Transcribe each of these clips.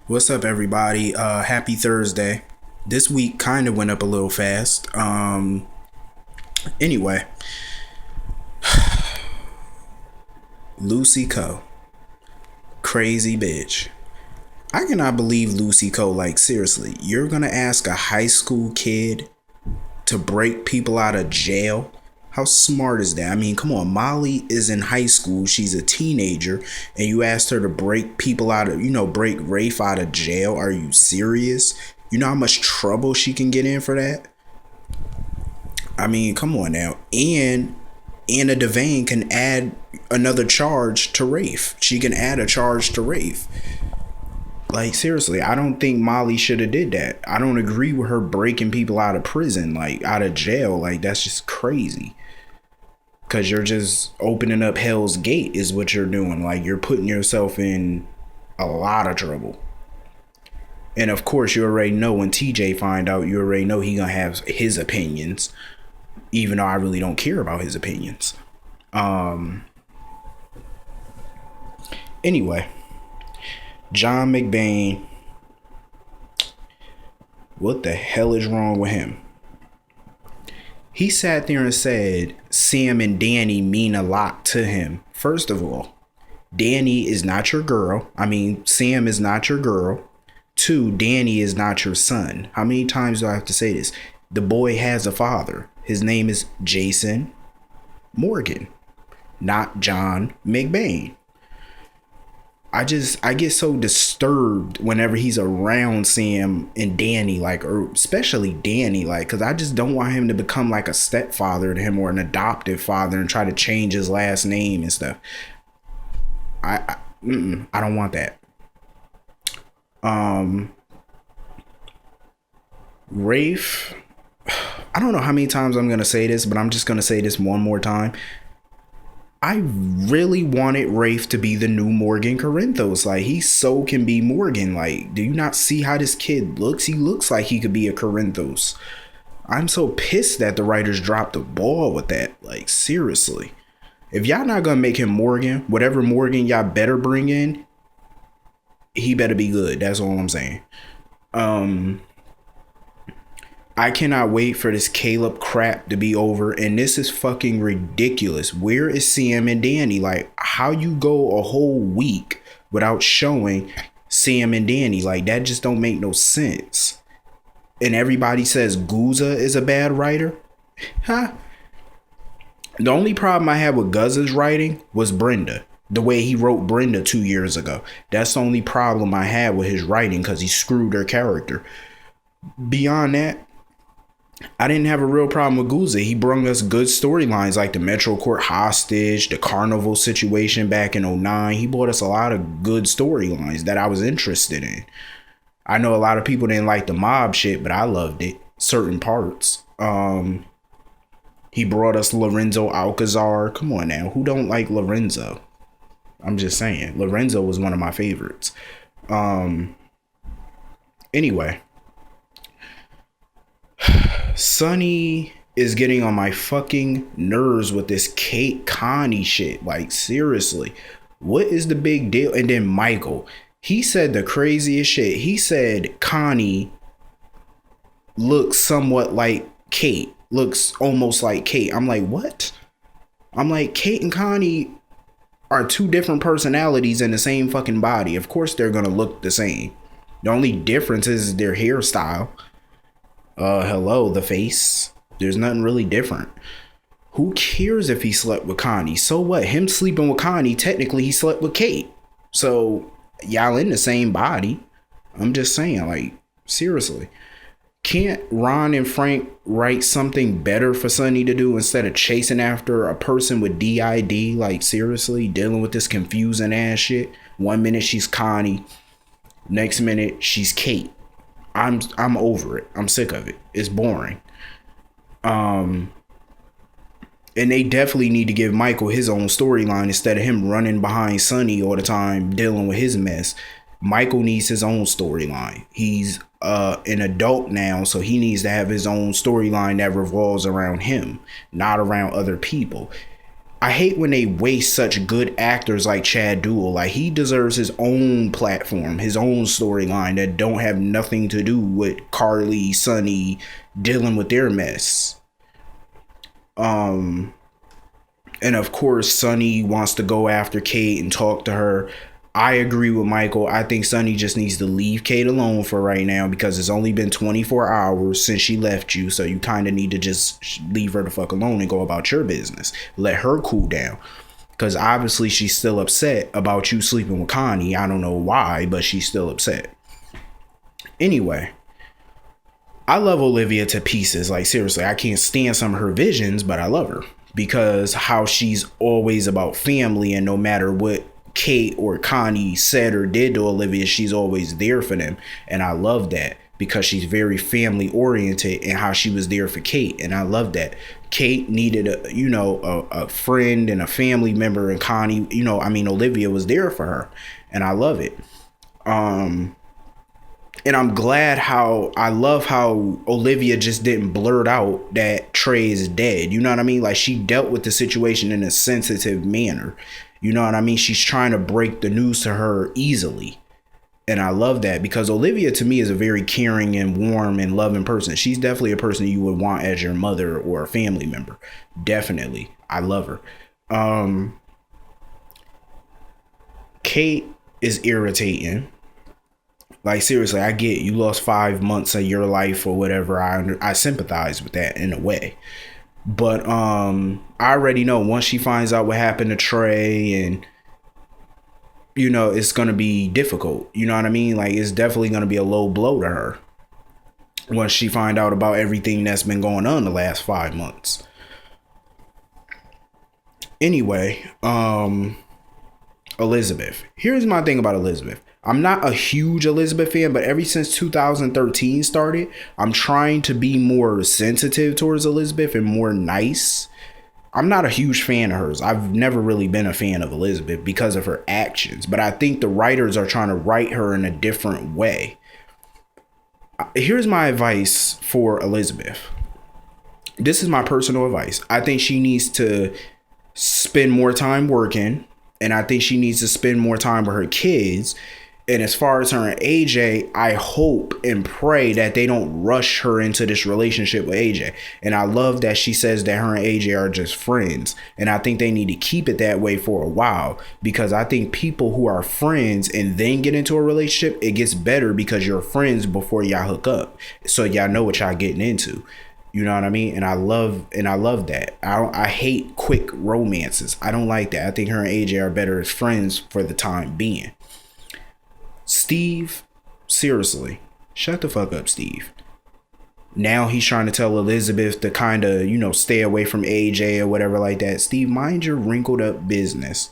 What's up, everybody? Happy Thursday. This week kind of went up a little fast. Anyway, Lucy Coe, crazy bitch. I cannot believe Lucy Coe. Like, seriously, you're gonna ask a high school kid to break people out of jail? How smart is that? I mean, come on. Molly is in high school. She's a teenager, and you asked her to break people out of, break Rafe out of jail. Are you serious? You know how much trouble she can get in for that? I mean, come on now. And Anna Devane can add another charge to Rafe. She can add a charge to Rafe. Like, seriously, I don't think Molly should have did that. I don't agree with her breaking people out of prison, like out of jail. Like, that's just crazy. Because you're just opening up Hell's Gate is what you're doing. Like, you're putting yourself in a lot of trouble. And of course, you already know when TJ find out, you already know he gonna have his opinions. Even though I really don't care about his opinions. Anyway, John McBain. What the hell is wrong with him? He sat there and said Sam and Danny mean a lot to him. First of all, Danny is not your girl. I mean, Sam is not your girl. Two, Danny is not your son. How many times do I have to say this? The boy has a father. His name is Jason Morgan, not John McBain. I get so disturbed whenever he's around Sam and Danny, like, or especially Danny, like, because I just don't want him to become like a stepfather to him or an adoptive father and try to change his last name and stuff. I don't want that. Rafe, I don't know how many times I'm gonna say this, but I'm just gonna say this one more time. I really wanted Rafe to be the new Morgan Corinthos. Like, he so can be Morgan. Like, do you not see how this kid looks? He looks like he could be a Corinthos. I'm so pissed that the writers dropped the ball with that. Like, seriously. If y'all not gonna make him Morgan, whatever Morgan y'all better bring in, he better be good. That's all I'm saying. I cannot wait for this Caleb crap to be over, and this is fucking ridiculous. Where is Sam and Danny? Like, how you go a whole week without showing Sam and Danny? Like, that just don't make no sense. And everybody says Guza is a bad writer? Huh? The only problem I had with Guza's writing was Brenda. The way he wrote Brenda 2 years ago. That's the only problem I had with his writing, because he screwed her character. Beyond that, I didn't have a real problem with Guza. He brought us good storylines like the Metro Court hostage, the carnival situation back in '09. He brought us a lot of good storylines that I was interested in. I know a lot of people didn't like the mob shit, but I loved it. Certain parts. He brought us Lorenzo Alcazar. Come on now. Who don't like Lorenzo? I'm just saying. Lorenzo was one of my favorites. Anyway. Sonny is getting on my fucking nerves with this Kate Connie shit. Like, seriously, what is the big deal? And then Michael, he said the craziest shit. He said Connie looks somewhat like Kate, looks almost like Kate. I'm like, what? I'm like, Kate and Connie are two different personalities in the same fucking body. Of course they're gonna look the same. The only difference is their hairstyle. Hello, the face. There's nothing really different. Who cares if he slept with Connie? So what? Him sleeping with Connie, technically he slept with Kate. So y'all in the same body. I'm just saying, like, seriously. Can't Ron and Frank write something better for Sonny to do instead of chasing after a person with DID? Like, seriously, dealing with this confusing ass shit. 1 minute she's Connie, next minute she's Kate. I'm over it. I'm sick of it. It's boring. And they definitely need to give Michael his own storyline instead of him running behind Sonny all the time dealing with his mess. Michael needs his own storyline. He's an adult now, so he needs to have his own storyline that revolves around him, not around other people. I hate when they waste such good actors like Chad Duell. Like, he deserves his own platform, his own storyline that don't have nothing to do with Carly, Sonny dealing with their mess. And of course, Sonny wants to go after Kate and talk to her. I agree with Michael. I think Sonny just needs to leave Kate alone for right now, because it's only been 24 hours since she left you. So you kind of need to just leave her the fuck alone and go about your business. Let her cool down, because obviously she's still upset about you sleeping with Connie. I don't know why, but she's still upset. Anyway, I love Olivia to pieces. Like, seriously, I can't stand some of her visions, but I love her because how she's always about family, and no matter what Kate or Connie said or did to Olivia, she's always there for them. And I love that, because she's very family oriented, and how she was there for Kate. And I love that. Kate needed a friend and a family member, and Connie, Olivia was there for her, and I love it. And I'm glad I love how Olivia just didn't blurt out that Trey is dead. You know what I mean? Like, she dealt with the situation in a sensitive manner. You know what I mean? She's trying to break the news to her easily. And I love that, because Olivia to me is a very caring and warm and loving person. She's definitely a person you would want as your mother or a family member. Definitely. I love her. Kate is irritating. Like, seriously, I get you lost 5 months of your life or whatever. I sympathize with that in a way. But I already know once she finds out what happened to Trey, and it's going to be difficult. You know what I mean? Like, it's definitely going to be a low blow to her once she find out about everything that's been going on the last 5 months. Anyway, Elizabeth. Here's my thing about Elizabeth. I'm not a huge Elizabeth fan, but ever since 2013 started, I'm trying to be more sensitive towards Elizabeth and more nice. I'm not a huge fan of hers. I've never really been a fan of Elizabeth because of her actions, but I think the writers are trying to write her in a different way. Here's my advice for Elizabeth. This is my personal advice. I think she needs to spend more time working, and I think she needs to spend more time with her kids. And as far as her and AJ, I hope and pray that they don't rush her into this relationship with AJ. And I love that she says that her and AJ are just friends. And I think they need to keep it that way for a while, because I think people who are friends and then get into a relationship, it gets better because you're friends before y'all hook up. So y'all know what y'all getting into. You know what I mean? And I love that. I hate quick romances. I don't like that. I think her and AJ are better as friends for the time being. Steve, seriously, shut the fuck up, Steve. Now he's trying to tell Elizabeth to kind of, stay away from AJ or whatever like that. Steve, mind your wrinkled up business.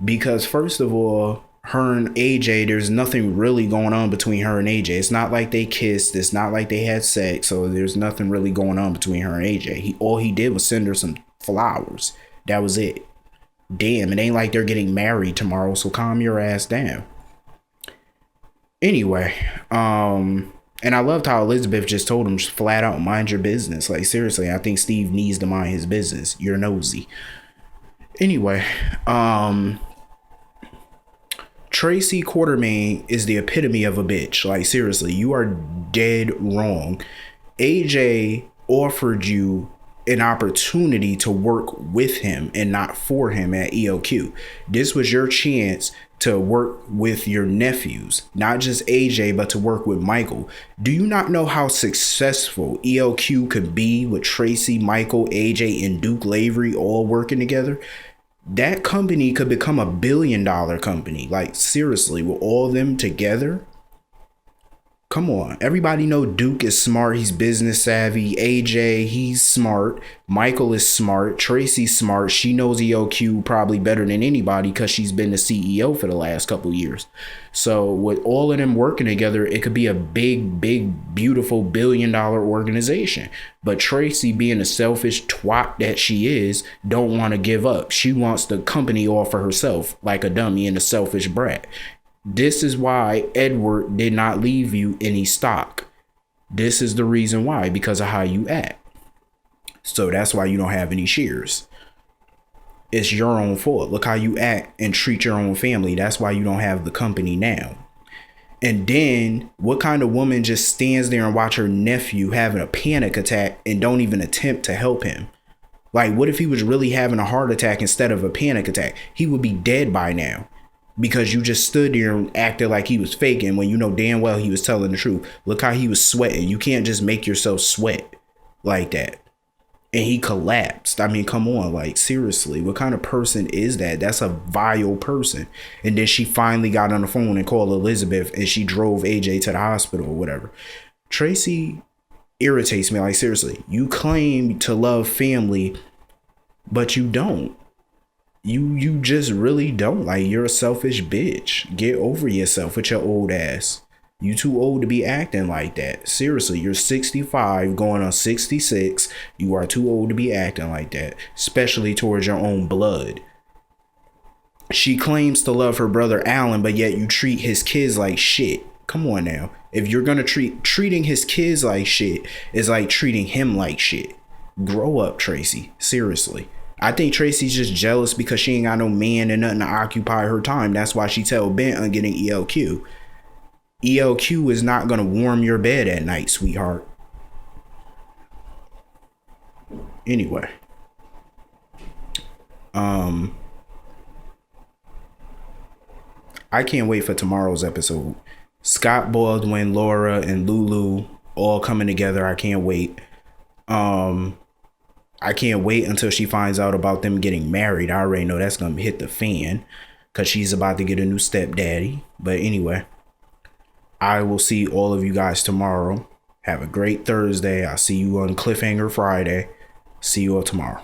Because first of all, her and AJ, there's nothing really going on between her and AJ. It's not like they kissed. It's not like they had sex. So there's nothing really going on between her and AJ. All he did was send her some flowers. That was it. Damn, it ain't like they're getting married tomorrow. So calm your ass down. Anyway, and I loved how Elizabeth just told him flat out, mind your business. Like, seriously, I think Steve needs to mind his business. You're nosy. Anyway, Tracy Quartermaine is the epitome of a bitch. Like, seriously, you are dead wrong. AJ offered you an opportunity to work with him and not for him at ELQ. This was your chance to work with your nephews, not just AJ, but to work with Michael. Do you not know how successful ELQ could be with Tracy, Michael, AJ, and Duke Lavery all working together? That company could become $1 billion company. Like, seriously, with all of them together. Come on. Everybody know Duke is smart. He's business savvy. AJ, he's smart. Michael is smart. Tracy's smart. She knows ELQ probably better than anybody because she's been the CEO for the last couple of years. So with all of them working together, it could be a big, beautiful $1 billion organization. But Tracy, being a selfish twat that she is, don't want to give up. She wants the company all for herself, like a dummy and a selfish brat. This is why Edward did not leave you any stock. This is the reason why, because of how you act. So that's why you don't have any shares. It's your own fault. Look how you act and treat your own family. That's why you don't have the company now. And then what kind of woman just stands there and watch her nephew having a panic attack and don't even attempt to help him? Like, what if he was really having a heart attack instead of a panic attack? He would be dead by now because you just stood there and acted like he was faking when you know damn well he was telling the truth. Look how he was sweating. You can't just make yourself sweat like that. And he collapsed. I mean, come on, like, seriously, what kind of person is that? That's a vile person. And then she finally got on the phone and called Elizabeth and she drove AJ to the hospital or whatever. Tracy irritates me. Like, seriously, you claim to love family, but you don't. You just really don't. Like, you're a selfish bitch. Get over yourself with your old ass. You too old to be acting like that. Seriously, you're 65 going on 66. You are too old to be acting like that, especially towards your own blood. She claims to love her brother Alan, but yet you treat his kids like shit. Come on now. If you're gonna treating his kids like shit is like treating him like shit. Grow up, Tracy. Seriously. I think Tracy's just jealous because she ain't got no man and nothing to occupy her time. That's why she tell Ben on getting ELQ. ELQ is not going to warm your bed at night, sweetheart. Anyway. I can't wait for tomorrow's episode. Scott Baldwin, Laura, and Lulu all coming together. I can't wait. I can't wait until she finds out about them getting married. I already know that's going to hit the fan because she's about to get a new stepdaddy. But anyway. I will see all of you guys tomorrow. Have a great Thursday. I'll see you on Cliffhanger Friday. See you all tomorrow.